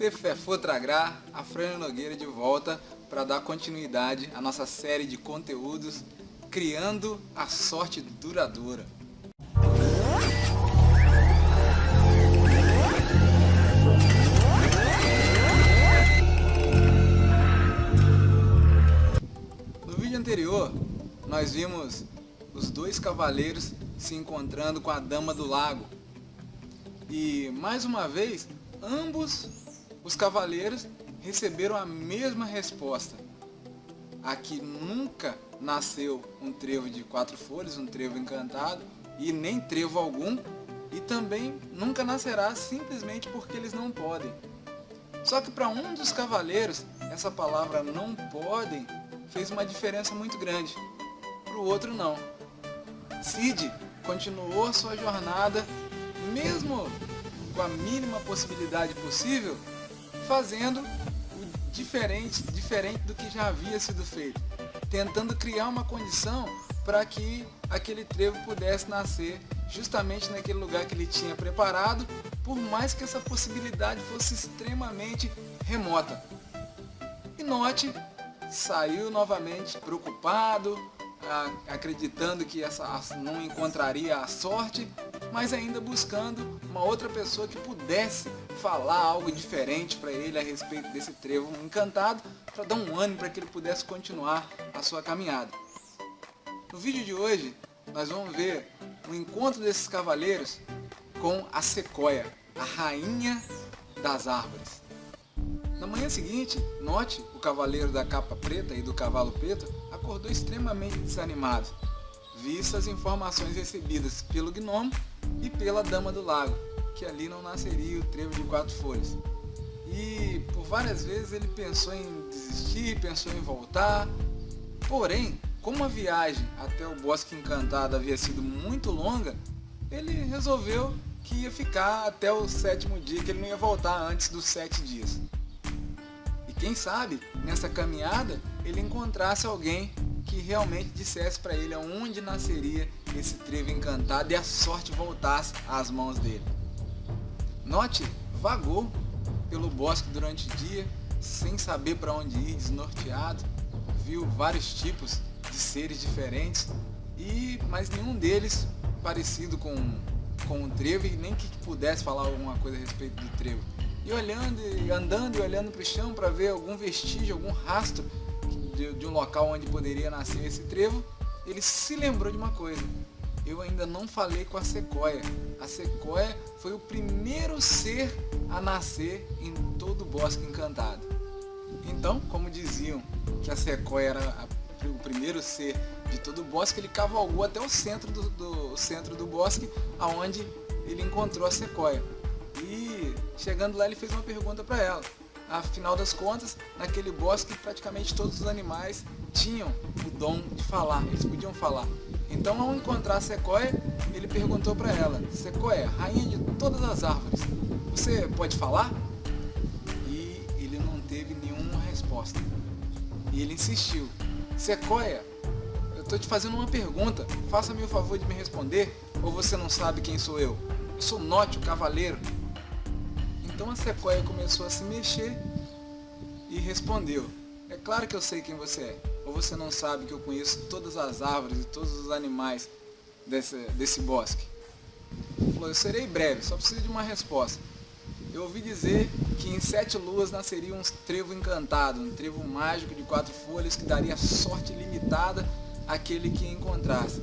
Tefefotragrá, a Frânia Nogueira de volta para dar continuidade à nossa série de conteúdos Criando a Sorte Duradoura. No vídeo anterior, nós vimos os dois cavaleiros se encontrando com a Dama do Lago. E, mais uma vez, ambos os cavaleiros receberam a mesma resposta. Aqui nunca nasceu um trevo de 4 folhas, um trevo encantado, e nem trevo algum, e também nunca nascerá simplesmente porque eles não podem. Só que para um dos cavaleiros, essa palavra não podem fez uma diferença muito grande, para o outro não. Cid continuou sua jornada, mesmo com a mínima possibilidade possível, fazendo o diferente do que já havia sido feito, tentando criar uma condição para que aquele trevo pudesse nascer justamente naquele lugar que ele tinha preparado, por mais que essa possibilidade fosse extremamente remota. E Note saiu novamente preocupado, acreditando que não encontraria a sorte, mas ainda buscando uma outra pessoa que pudesse falar algo diferente para ele a respeito desse trevo encantado, para dar um ânimo para que ele pudesse continuar a sua caminhada. No vídeo de hoje, nós vamos ver o encontro desses cavaleiros com a Sequoia, a rainha das árvores. Na manhã seguinte, Note, o cavaleiro da capa preta e do cavalo preto, acordou extremamente desanimado, vistas as informações recebidas pelo gnomo e pela Dama do Lago, que ali não nasceria o trevo de 4 folhas. E por várias vezes ele pensou em desistir, pensou em voltar, porém, como a viagem até o Bosque Encantado havia sido muito longa, ele resolveu que ia ficar até o 7º dia, que ele não ia voltar antes dos 7 dias. E quem sabe, nessa caminhada, ele encontrasse alguém que realmente dissesse para ele aonde nasceria esse trevo encantado e a sorte voltasse às mãos dele. Note vagou pelo bosque durante o dia, sem saber para onde ir, desnorteado, viu vários tipos de seres diferentes, mas nenhum deles parecido com um trevo, e nem que pudesse falar alguma coisa a respeito do trevo. E olhando, e andando e olhando para o chão para ver algum vestígio, algum rastro de um local onde poderia nascer esse trevo, ele se lembrou de uma coisa: eu ainda não falei com a Sequoia. A Sequoia foi o primeiro ser a nascer em todo o Bosque Encantado. Então, como diziam que a Sequoia era o primeiro ser de todo o bosque, ele cavalgou até o centro do bosque, aonde ele encontrou a Sequoia. E chegando lá, ele fez uma pergunta para ela. Afinal das contas, naquele bosque praticamente todos os animais tinham o dom de falar, eles podiam falar. Então, ao encontrar a Sequoia, ele perguntou para ela: Sequoia, rainha de todas as árvores, você pode falar? E ele não teve nenhuma resposta. E ele insistiu: Sequoia, eu estou te fazendo uma pergunta, faça-me o favor de me responder, ou você não sabe quem sou eu? Eu sou Note, o cavaleiro. Então a Sequoia começou a se mexer e respondeu: é claro que eu sei quem você é. Ou você não sabe que eu conheço todas as árvores e todos os animais desse bosque? Ele falou: eu serei breve, só preciso de uma resposta. Eu ouvi dizer que em 7 luas nasceria um trevo encantado, um trevo mágico de 4 folhas que daria sorte limitada àquele que encontrasse.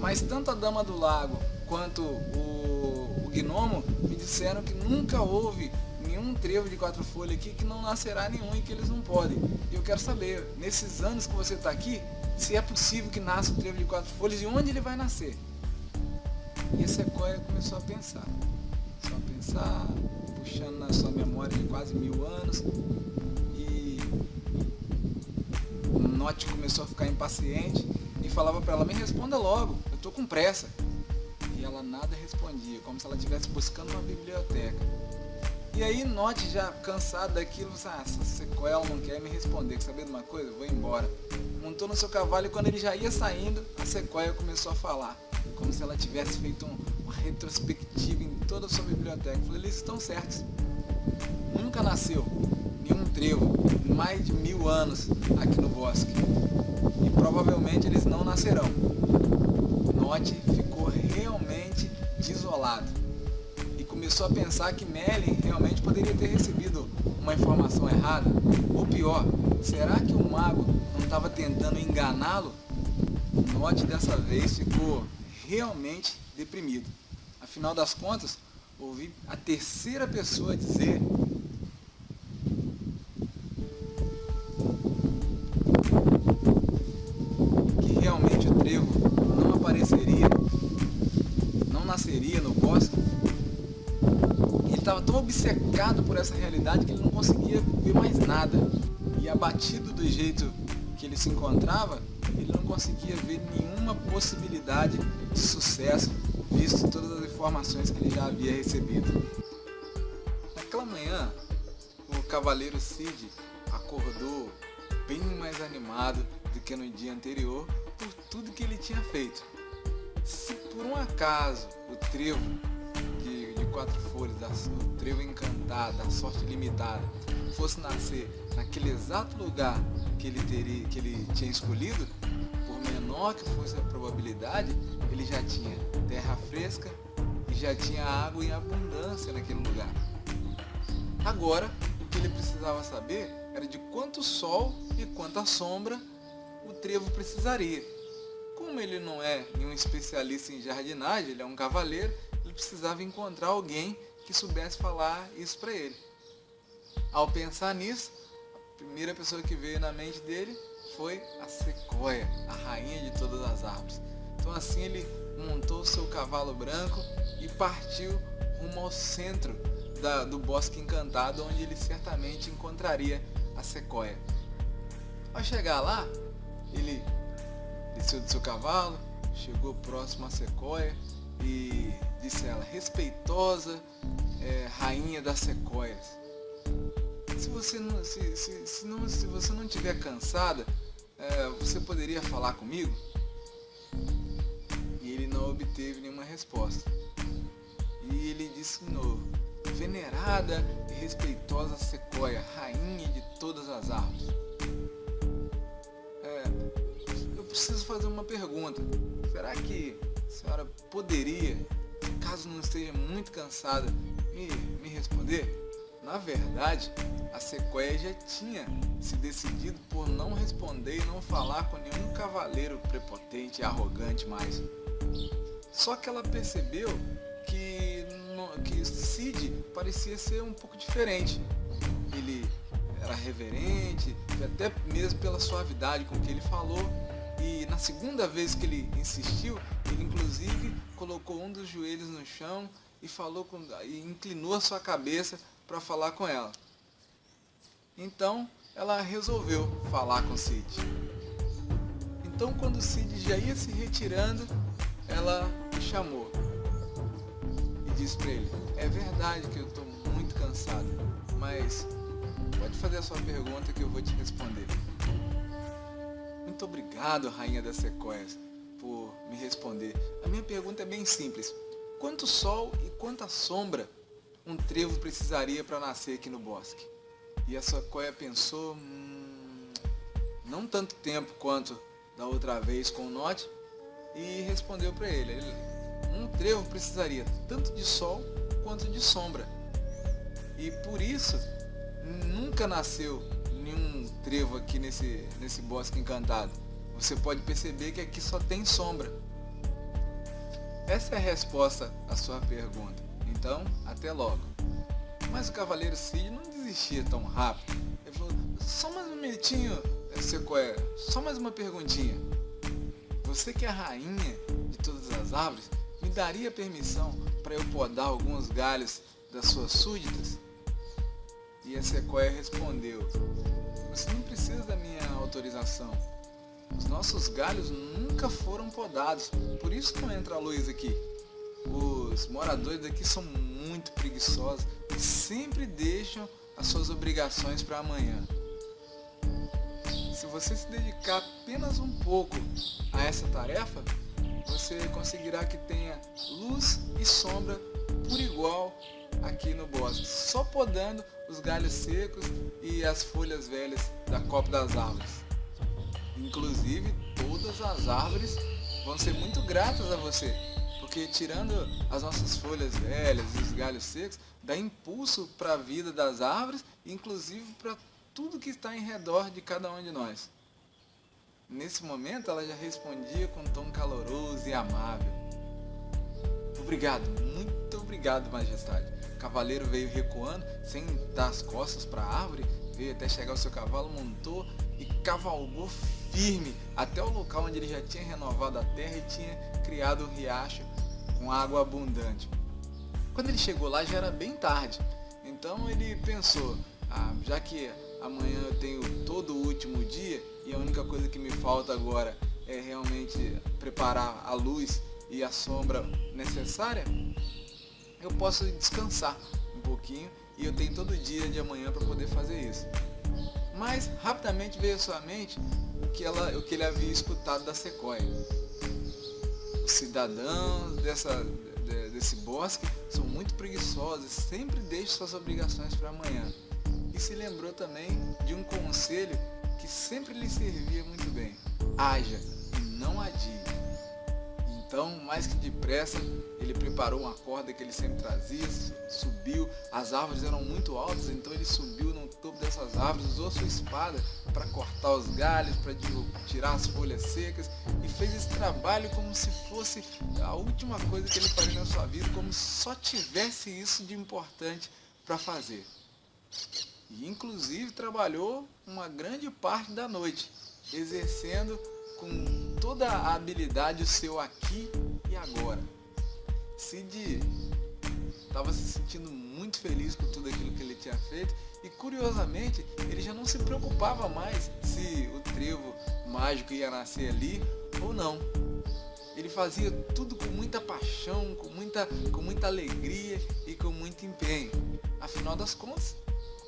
Mas tanto a Dama do Lago quanto o gnomo me disseram que nunca houve nenhum trevo de 4 folhas aqui, que não nascerá nenhum e que eles não podem. E eu quero saber, nesses anos que você está aqui, se é possível que nasça um trevo de 4 folhas e onde ele vai nascer. E a Sequoia começou a pensar, puxando na sua memória de quase 1000 anos, e Note começou a ficar impaciente e falava para ela: me responda logo, eu estou com pressa. E ela nada respondia, como se ela estivesse buscando uma biblioteca. E aí Note, já cansado daquilo, essa Sequoia não quer me responder, quer saber de uma coisa? Eu vou embora. Montou no seu cavalo e quando ele já ia saindo, a Sequoia começou a falar, como se ela tivesse feito uma retrospectiva em toda a sua biblioteca. Eu falei: eles estão certos. Nunca nasceu nenhum trevo em mais de 1000 anos aqui no bosque. E provavelmente eles não nascerão. Nod ficou realmente desolado e começou a pensar que Merlin realmente poderia ter recebido uma informação errada. Ou pior, será que o mago não estava tentando enganá-lo? Nod dessa vez ficou realmente deprimido. Afinal das contas, ouvi a terceira pessoa dizer que realmente o trevo não apareceria, não nasceria no bosque. Ele estava tão obcecado por essa realidade que ele não conseguia ver mais nada. E abatido do jeito que ele se encontrava, ele não conseguia ver nenhuma possibilidade de sucesso, visto todas as informações que ele já havia recebido. Naquela manhã, o cavaleiro Cid acordou bem mais animado do que no dia anterior por tudo que ele tinha feito. Se por um acaso o trevo de 4 folhas, o trevo encantado, da sorte limitada, fosse nascer naquele exato lugar que ele tinha escolhido, por menor que fosse a probabilidade, ele já tinha terra fresca e já tinha água em abundância naquele lugar. Agora, o que ele precisava saber era de quanto sol e quanta sombra o trevo precisaria. Como ele não é nenhum especialista em jardinagem, ele é um cavaleiro, ele precisava encontrar alguém que soubesse falar isso para ele. Ao pensar nisso, a primeira pessoa que veio na mente dele foi a Sequoia, a rainha de todas as árvores. Então assim ele montou seu cavalo branco e partiu rumo ao centro do bosque encantado, onde ele certamente encontraria a Sequoia. Ao chegar lá, ele desceu do seu cavalo, chegou próximo à Sequoia e disse a ela: respeitosa rainha das sequoias, se você não estiver cansada, você poderia falar comigo? E ele não obteve nenhuma resposta. E ele disse de novo: venerada e respeitosa sequoia, rainha de todas as árvores, eu preciso fazer uma pergunta. Será que a senhora poderia, caso não esteja muito cansada, me responder? Na verdade, a Sequoia já tinha se decidido por não responder e não falar com nenhum cavaleiro prepotente e arrogante mais. Só que ela percebeu que Cid parecia ser um pouco diferente. Ele era reverente, até mesmo pela suavidade com que ele falou. E na segunda vez que ele insistiu, ele inclusive colocou um dos joelhos no chão e inclinou a sua cabeça para falar com ela. Então ela resolveu falar com Cid. Então quando Cid já ia se retirando, ela o chamou e disse para ele: é verdade que eu estou muito cansado, mas pode fazer a sua pergunta que eu vou te responder. Muito obrigado, rainha das sequoias, por me responder. A minha pergunta é bem simples: quanto sol e quanta sombra um trevo precisaria para nascer aqui no bosque? E a sequoia pensou, não tanto tempo quanto da outra vez com o Nod, e respondeu para ele: um trevo precisaria tanto de sol quanto de sombra. E por isso nunca nasceu nenhum trevo aqui nesse bosque encantado. Você pode perceber que aqui só tem sombra. Essa é a resposta à sua pergunta. Então, até logo. Mas o cavaleiro Cid não desistia tão rápido. Ele falou: só mais um minutinho, Sequoia, só mais uma perguntinha. Você que é a rainha de todas as árvores, me daria permissão para eu podar alguns galhos das suas súditas? E a Sequoia respondeu: você não precisa da minha autorização. Os nossos galhos nunca foram podados, por isso não entra a luz aqui. Os moradores daqui são muito preguiçosos e sempre deixam as suas obrigações para amanhã. Se você se dedicar apenas um pouco a essa tarefa, você conseguirá que tenha luz e sombra por igual aqui no bosque, só podando os galhos secos e as folhas velhas da copa das árvores. Inclusive, todas as árvores vão ser muito gratas a você, porque tirando as nossas folhas velhas e os galhos secos, dá impulso para a vida das árvores, inclusive para tudo que está em redor de cada um de nós. Nesse momento, ela já respondia com um tom caloroso e amável. Obrigado, muito obrigado, majestade. O cavaleiro veio recuando, sem dar as costas para a árvore, veio até chegar ao seu cavalo, montou e cavalgou firme até o local onde ele já tinha renovado a terra e tinha criado um riacho com água abundante. Quando ele chegou lá já era bem tarde, então ele pensou, já que amanhã eu tenho todo o último dia e a única coisa que me falta agora é realmente preparar a luz e a sombra necessária, eu posso descansar um pouquinho e eu tenho todo dia de amanhã para poder fazer isso. Mas rapidamente veio à sua mente o que ele havia escutado da sequoia. Os cidadãos desse bosque são muito preguiçosos, sempre deixam suas obrigações para amanhã. E se lembrou também de um conselho que sempre lhe servia muito bem: haja e não adie. Então, mais que depressa, ele preparou uma corda que ele sempre trazia, subiu, as árvores eram muito altas, então ele subiu no topo dessas árvores, usou sua espada para cortar os galhos, para tirar as folhas secas, e fez esse trabalho como se fosse a última coisa que ele faria na sua vida, como se só tivesse isso de importante para fazer. E inclusive trabalhou uma grande parte da noite, exercendo com toda a habilidade o seu aqui e agora. Cid estava se sentindo muito feliz com tudo aquilo que ele tinha feito e, curiosamente, ele já não se preocupava mais se o trevo mágico ia nascer ali ou não. Ele fazia tudo com muita paixão, com muita alegria e com muito empenho. Afinal das contas,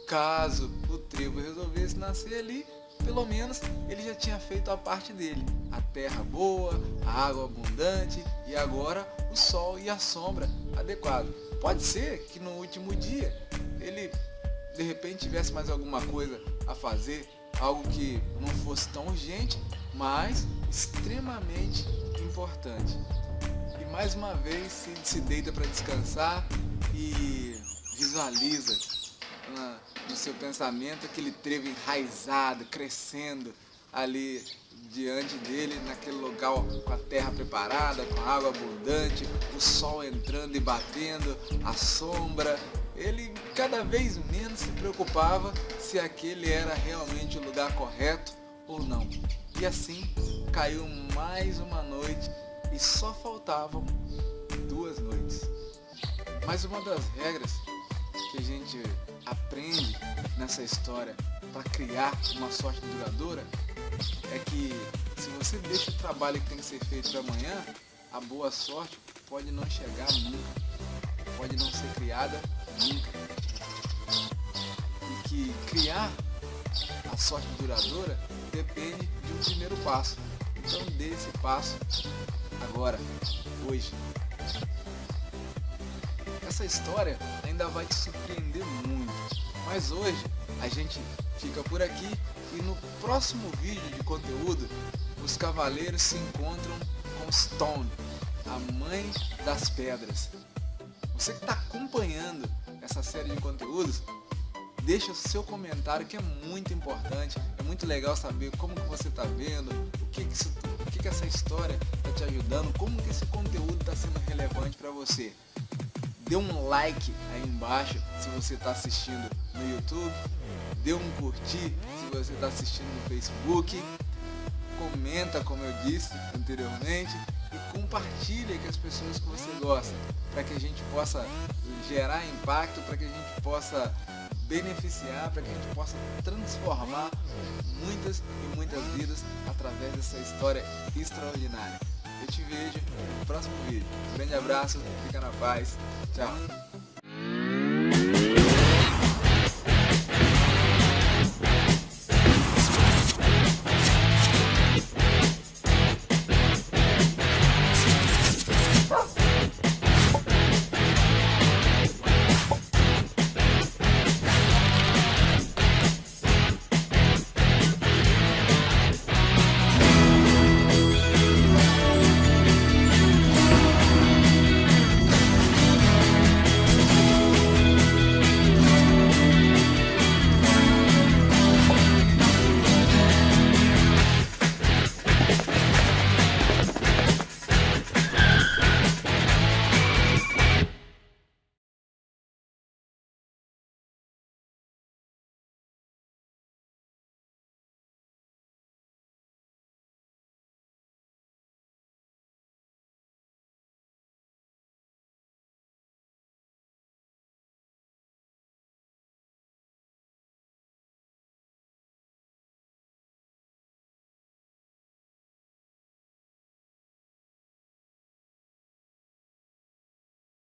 caso o trevo resolvesse nascer ali, pelo menos ele já tinha feito a parte dele. A terra boa, a água abundante e agora o sol e a sombra adequado. Pode ser que no último dia ele de repente tivesse mais alguma coisa a fazer, algo que não fosse tão urgente, mas extremamente importante. E mais uma vez se deita para descansar e visualiza no seu pensamento aquele trevo enraizado, crescendo ali diante dele, naquele local com a terra preparada, com a água abundante, o sol entrando e batendo, a sombra. Ele cada vez menos se preocupava se aquele era realmente o lugar correto ou não. E assim caiu mais uma noite e só faltavam 2 noites. Mas uma das regras que a gente aprende nessa história para criar uma sorte duradoura é que se você deixa o trabalho que tem que ser feito para amanhã, a boa sorte pode não chegar nunca, pode não ser criada nunca. E que criar a sorte duradoura depende de um primeiro passo. Então dê esse passo agora, hoje. Essa história ainda vai te surpreender muito, mas hoje a gente fica por aqui e no próximo vídeo de conteúdo os cavaleiros se encontram com Stone, a mãe das pedras. Você que está acompanhando essa série de conteúdos, deixa o seu comentário que é muito importante, é muito legal saber como que você está vendo, o que essa história está te ajudando, como que esse conteúdo está sendo relevante para você. Dê um like aí embaixo se você está assistindo no YouTube, dê um curtir se você está assistindo no Facebook, comenta como eu disse anteriormente e compartilha com as pessoas que você gosta, para que a gente possa gerar impacto, para que a gente possa beneficiar, para que a gente possa transformar muitas e muitas vidas através dessa história extraordinária. Eu te vejo no próximo vídeo. Um grande abraço, fica na paz, tchau!